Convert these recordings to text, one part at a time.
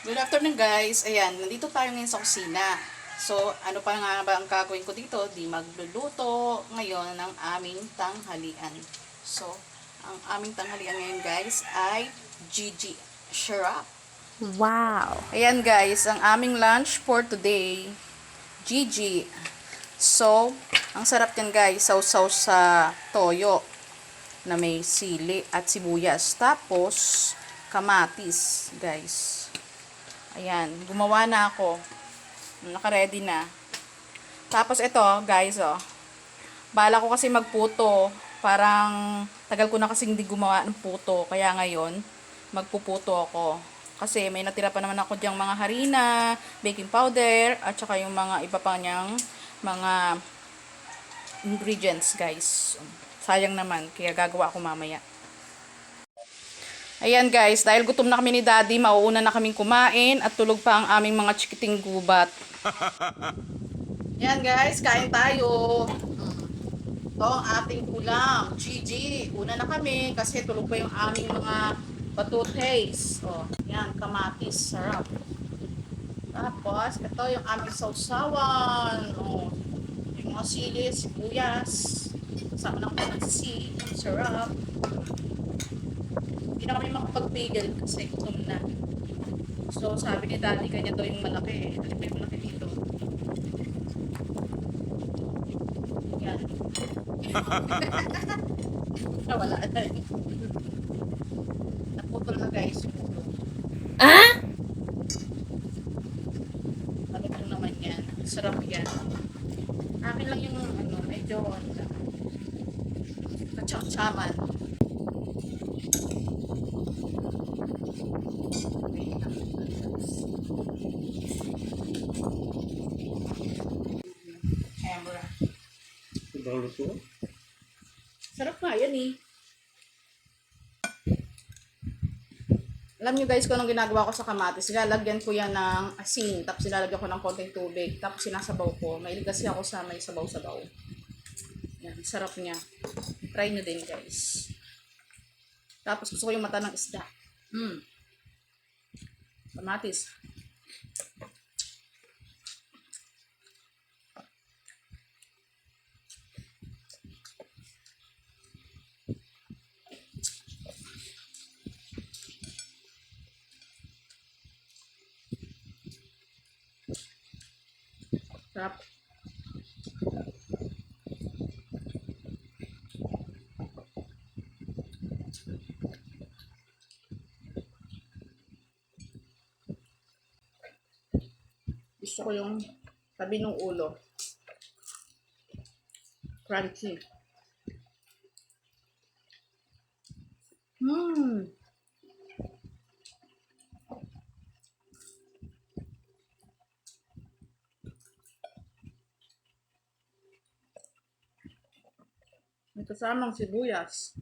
Good afternoon guys. Ayan, nandito tayo ngayon sa kusina. So, ano pa nga ba ang gagawin ko dito? Di magluluto ngayon ng aming tanghalian. So, ang aming tanghalian ngayon guys ay Gigi Sharap. Wow! Ayan guys, ang aming lunch for today, Gigi. So, ang sarap yan guys, sausaw sa toyo na may sili at sibuyas. Tapos, kamatis guys. Ayan, gumawa na ako. Naka-ready na. Tapos ito, guys, oh. Bala ko kasi magputo. Parang tagal ko na kasi hindi gumawa ng puto. Kaya ngayon, magpuputo ako. Kasi may natira pa naman ako diyang mga harina, baking powder, at saka yung mga iba pa niyang mga ingredients, guys. Sayang naman, kaya gagawa ako mamaya. Ayan guys, dahil gutom na kami ni Daddy, mauuna na kaming kumain at tulog pa ang aming mga chikiting gubat. Ayan guys, kain tayo. Ito ang ating ulam, Gigi. Una na kami kasi tulog pa yung aming mga batutes. O, yan, kamatis, sarap. Tapos, ito yung aming sausawan. O, yung mga sili, sibuyas. Kasama ng pansi, sarap. Hindi na kami makapagpigil kasi gutom na. So, sabi ni Daddy, kanya daw yung malaki. Ano ba yung malaki dito? Yan. Wala na. Naputol na guys. Ah? Ano po naman yan? Sarap yan. Akin lang yung ano, medyo kachang-chaman. Camera. Sarap nga yan eh. Alam nyo guys kung anong ginagawa ko sa kamatis. Lalagyan ko yan ng asin. Tapos nilalagyan ko ng konting tubig. Tapos sinasabaw ko. Mahilig kasi ako sa may sabaw-sabaw. Yan. Sarap niya. Try nyo din guys. Tapos gusto ko yung mata ng isda. Kamatis. Sarap. Gusto ko yung tabi ng ulo. Crunchy. Mmm. May kasamang sibuyas.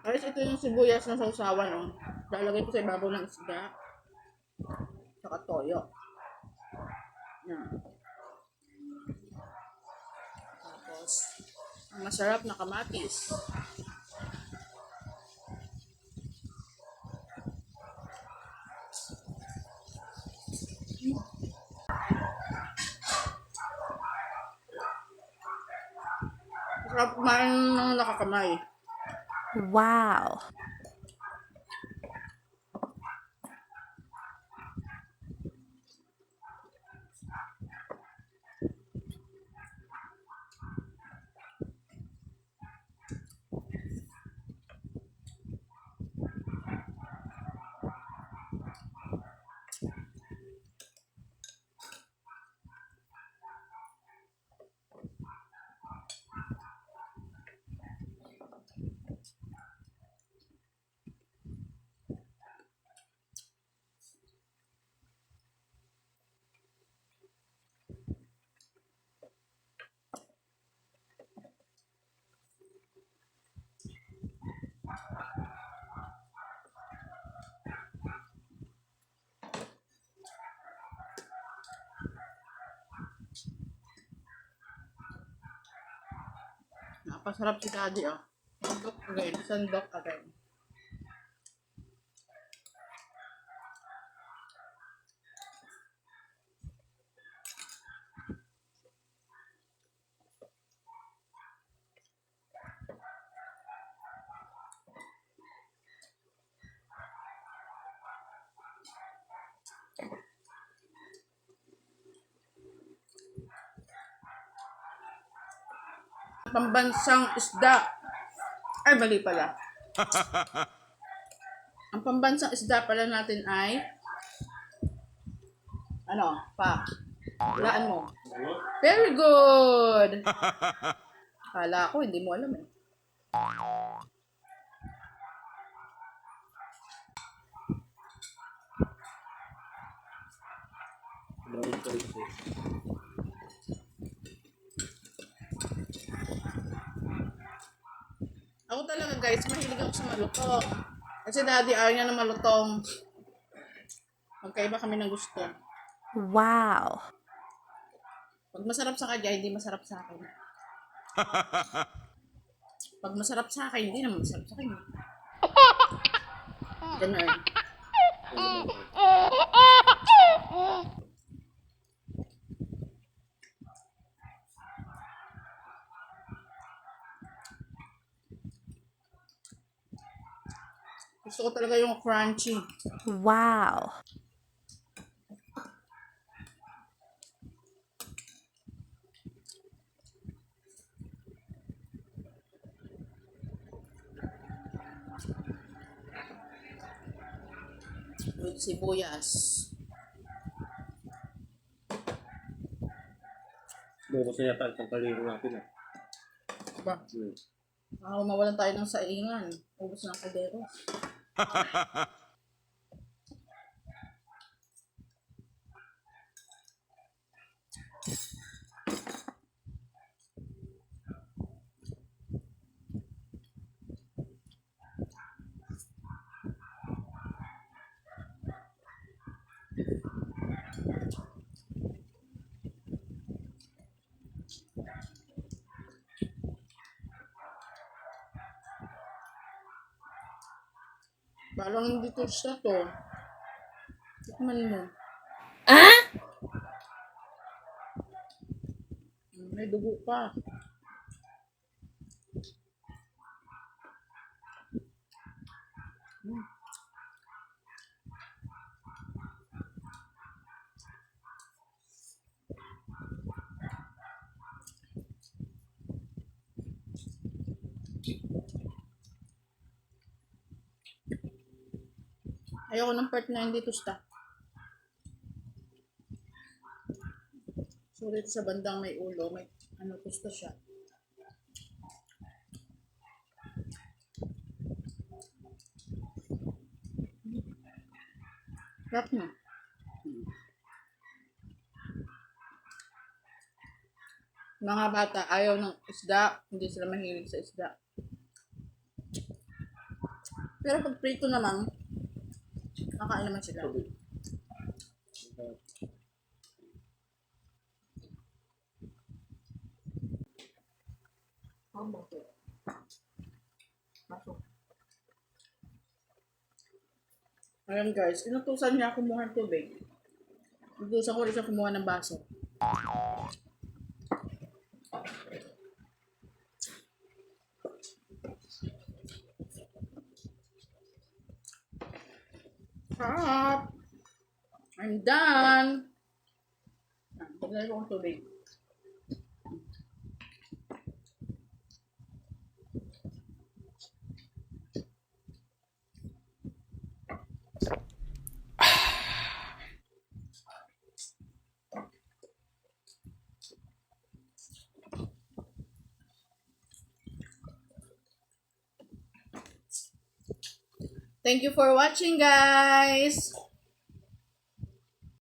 Guys, ito yung sibuyas na sausawan, oh. Lalagay ko sa ibabaw ng isda. Saka toyo. Yan. Tapos, ang masarap na kamatis. Masarap kumain ng nakakamay. Wow! Napakasarap si Daddy, ah. Sandok again. Sandok again. Pambansang isda. Ay, mali pala. Ang pambansang isda pala natin ay ano? Laan mo. Very good! Kala ko, hindi mo alam eh. Ako talaga guys, mahilig ako sa malutong. Kasi daddy ayaw niya na malutong. Magkaiba kami ng gusto. Wow. Pag masarap sa kanya, hindi masarap sa akin. Pag masarap sa akin, hindi naman masarap sa kanya. Ganun. Gusto ko talaga yung crunchy. Wow. With sibuyas. Bukas na yata isang kaliro natin ah. Diba? Mawalan tayo ng saingan. Ubus ng kaldero. Parang hindi to siya to. Tikman mo. May dugo pa. Ayoko ng part na hindi tusta. So dito sa bandang may ulo, may ano tusta siya. Sarap na. Mga bata, ayaw ng isda, hindi sila mahilig sa isda. Pero pag prito naman, kakain naman sila. Ayan guys, inutusan niya kumuha ng tubig. Inutusan ko rin siya kumuha ng baso. Sarap! I'm done! Paglalagay ko ng tubig. Thank you for watching, guys!